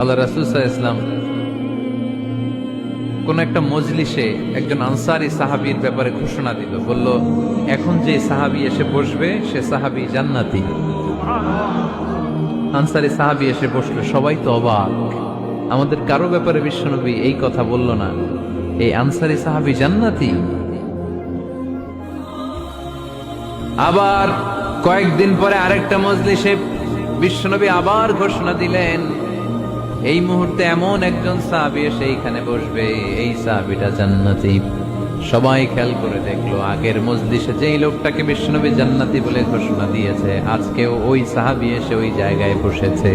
আল্লাহ রাসূল সাল্লাল্লাহু আলাইহি ওয়াসাল্লাম কোন একটা মজলিসে একজন আনসারী সাহাবীর ব্যাপারে ঘোষণা দিল, বলল এখন যে সাহাবী এসে বসবে সে সাহাবী জান্নাতি। আনসারী সাহাবী এসে বসলো, সবাই তো অবাক, আমাদের কারো ব্যাপারে বিশ্বনবী এই কথা বলল না, এই আনসারী সাহাবী জান্নাতি। আবার কয়েকদিন পরে আরেকটা মজলিসে বিশ্বনবী আবার ঘোষণা দিলেন, এই মুহূর্তে এমন একজন সাহাবী এসে এইখানে বসবে, এই সাহাবীটা জান্নাতি। সবাই খেয়াল করে দেখলো, আগের মজলিসে যেই লোকটাকে বিশ্বনবী জান্নাতি বলে ঘোষণা দিয়েছে, আজকেও ওই সাহাবী এসে ওই জায়গায় বসেছে।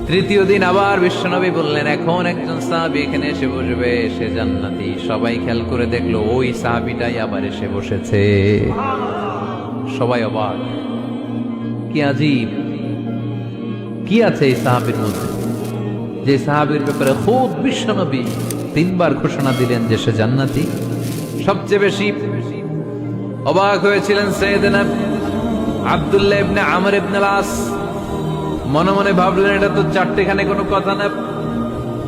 তৃতীয় দিন আবার বিশ্বনবী বললেন, এখন একজন সাহাবী এখানে এসে বসবে, সে জান্নাতি। সবাই খেয়াল করে দেখলো, ওই সাহাবীটাই আবার এসে বসেছে। সবাই অবাক, কি আজীব, কি আছে এই সাহাবীর মধ্যে, যে সাহাবীর ব্যাপারে খুব বিশ্বনবী তিনবার ঘোষণা দিলেন যে সে জান্নাতি। সবচেয়ে বেশি অবাক হয়েছিলেন সাইয়েদনা আব্দুল্লাহ ইবনে আমর ইবনে আস। মনে মনে ভাবলেন, এটা তো চারটেখানে কোনো কথা না,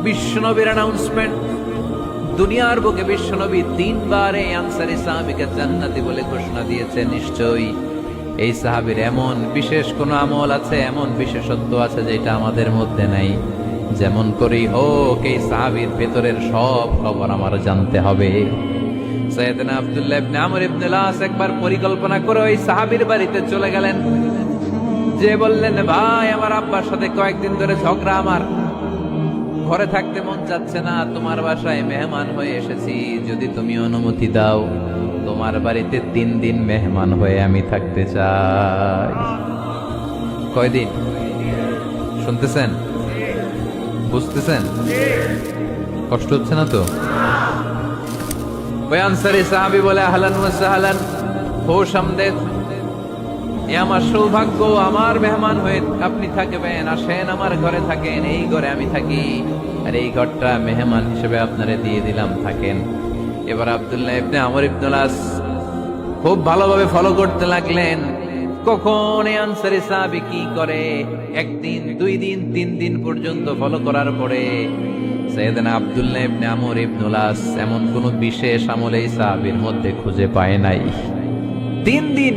বিশ্বনবীর অ্যানাউন্সমেন্ট। দুনিয়ার বুকে বিশ্বনবী তিনবার এই আনসারী সাহাবীকে জান্নাতি বলে ঘোষণা দিয়েছে, নিশ্চয়ই এই সাহাবীর এমন বিশেষ কোন আমল আছে, এমন বিশেষত্ব আছে যেটা আমাদের মধ্যে নাই। যেমন করেই হোক এই সাহাবীর ভেতরের সব খবর আমার জানতে হবে। সাইয়েদনা আব্দুল্লাহ ইবনে আমর ইবনে আস একবার পরিকল্পনা করে ওই সাহাবীর বাড়িতে চলে গেলেন, যে বললেন, ভাই আমার আব্বার সাথে কয়েকদিন ধরে ঝগড়া, আমার ঘরে থাকতে মন চাচ্ছে না, তোমার বাসায় মেহমান হয়ে এসেছি, যদি তুমি অনুমতি দাও তোমার বাড়িতে 3 দিন মেহমান হয়ে আমি থাকতে চাই। কয়দিন? শুনতেছেন, বুঝতেছেন, কষ্ট হচ্ছে না তো? ওই আনসারী সাহাবী বলে, আহলান ওয়া সাহলান, খোশ আমদেদ, এ আমার সৌভাগ্য, আমার মেহমান হয়ে আপনি থাকবেন, আসেন আমার ঘরে থাকেন, এই ঘরে আমি থাকি, আর এই ঘরটা মেহমান হিসেবে আপনারে দিয়ে দিলাম, থাকেন। এবার আব্দুল্লাহ ইবনে আমর ইবনে আস খুব ভালোভাবে ফলো করতে লাগলেন, কখন এই আনসারী সাহাবী কি করে। 1 দিন, 2 দিন, 3 দিন পর্যন্ত ফলো করার পরে সাইয়েদনা আব্দুল্লাহ ইবনে আমর ইবনে আস এমন কোন বিশেষ আমল এই সাহাবীর মধ্যে খুঁজে পায় নাই। 3 দিন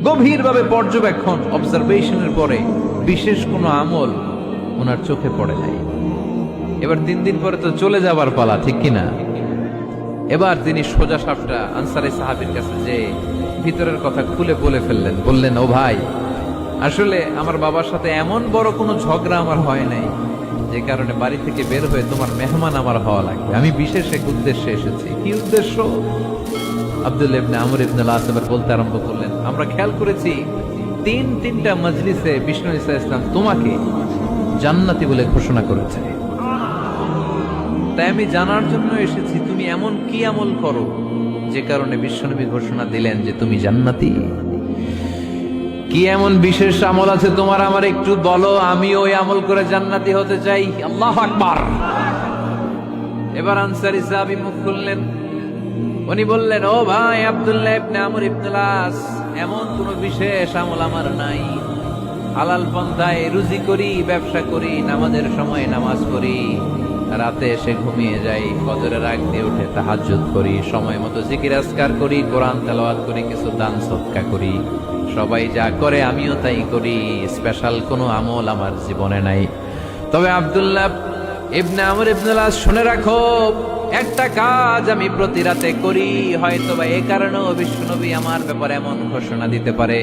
গভীরভাবে পর্যবেক্ষণ, অবজারভেশনের পরে বিশেষ কোন আমল ওনার চোখে পড়ে নাই। এবার 3 দিন পরে তো চলে যাবার পালা, ঠিক কিনা? এবার তিনি সোজা সাপটা আনসারী সাহাবীর কাছে যে ভিতরের কথা খুলে বলে ফেললেন, বললেন, ও ভাই, আসলে আমার বাবার সাথে এমন বড় কোনো ঝগড়া আমার হয় নাই যে কারণে বাড়ি থেকে বের হয়ে তোমার মেহমান আমার হওয়া লাগবে, আমি বিশেষ এক উদ্দেশ্যে এসেছি। কি উদ্দেশ্য? আব্দুল্লাহ ইবনে আমর ইবনে আস এবার বলতে আরম্ভ করলেন, আমরা খেয়াল করেছি 3টা মজলিসে বিষ্ণু ঈসা ইসলাম তোমাকে জান্নাতি বলে ঘোষণা করেছে, তাই আমি জানার জন্য এসেছি তুমি এমন কি আমল করো যে কারণে বিশ্বনবী ঘোষণা দিলেন যে তুমি জান্নাতি। কি এমন বিশেষ আমল আছে তোমার, আমার একটু বলো, আমি ওই আমল করে জান্নাতি হতে চাই। আল্লাহু আকবার। এবার আনসারী সাহাবী মুখ খুললেন, উনি বললেন, ও ভাই আব্দুল্লাহ ইবনে আমর ইবনে আস, এমন কোন বিশেষ আমল আমার নাই, হালাল পন্থায় রুজি করি, ব্যবসা করি, নামাজের সময় নামাজ পড়ি, রাতে এসে ঘুমিয়ে যাই, ফজরের আগ দিয়ে উঠে তাহাজ্জুদ করি, সময় মতো জিকির আজকার করি, কোরআন তেলাওয়াত করি, কিছু দান সদকা করি, সবাই যা করে আমিও তাই করি, স্পেশাল কোনো আমল আমার জীবনে নাই। তবে আব্দুল্লাহ ইবনে আমর ইবনে আস, শুনে রাখো, একটা কাজ আমি প্রতি রাতে করি, হয়তো বা এই কারণেও বিশ্বনবী আমার ব্যাপারে এমন ঘোষণা দিতে পারে।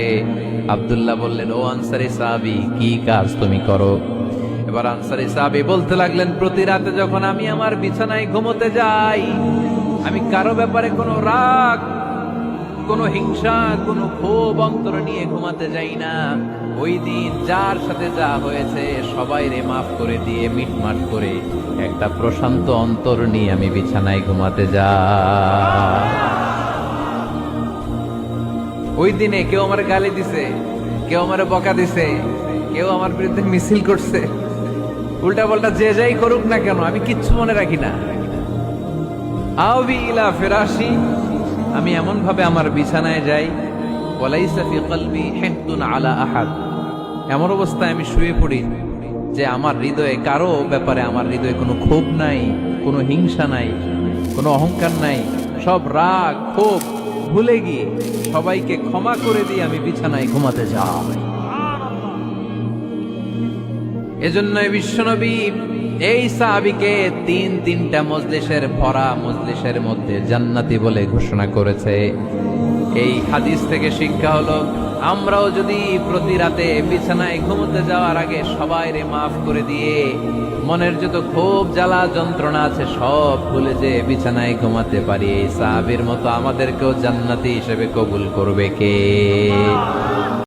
আব্দুল্লাহ বললেন, ও আনসারী সাহাবী, কি কাজ তুমি করো? এবার আনসারী সাহাবী বলতে লাগলেন, প্রতি রাতে যখন আমি আমার বিছানায় ঘুমোতে যাই, আমি কারো ব্যাপারে কোনো রাগ, কোনো হিংসা, কোনো ক্ষোভ অন্তরে নিয়ে ঘুমাতে যাই না। ওই দিন যার সাথে যা হয়েছে সবাই রে মাফ করে দিয়ে মিটমাট করে একটা প্রশান্ত অন্তর নিয়ে আমি বিছানায় ঘুমাতে যাই। ওই দিনে কেউ আমার গালি দিছে, কেউ আমার বকা দিছে, কেউ আমার বিরুদ্ধে মিছিল করছে, উল্টা পাল্টা যে যাই করুক না কেন, আমি কিচ্ছু মনে রাখি না। আওবি ইলা ফিরাশি, আমি এমন ভাবে আমার বিছানায় যাই, ওয়ালাইসা ফি কলবি হিকদুন আলা আহাদ, এমন অবস্থায় আমি শুয়ে পড়ি যে আমার হৃদয়ে কারো ব্যাপারে আমার হৃদয়ে কোনো ক্ষোভ নাই, কোনো হিংসা নাই, কোনো অহংকার নাই। সব রাগ ক্ষোভ ভুলে গিয়ে সবাইকে ক্ষমা করে দিয়ে আমি বিছানায় ঘুমাতে যাই। এজন্যই বিশ্বনবী এই সাহাবীকে তিনটা মজলিসের ভরা মজলিসের মধ্যে জান্নাতি বলে ঘোষণা করেছে। এই হাদিস থেকে শিক্ষা হলো, আমরাও যদি প্রতি রাতে বিছানায় ঘুমোতে যাওয়ার আগে সবাইরে মাফ করে দিয়ে মনের যত ক্ষোভ জ্বালা যন্ত্রণা আছে সব ভুলে যে বিছানায় ঘুমাতে পারি, এই সাহাবীর মতো আমাদেরকেও জান্নাতি হিসেবে কবুল করবে কে?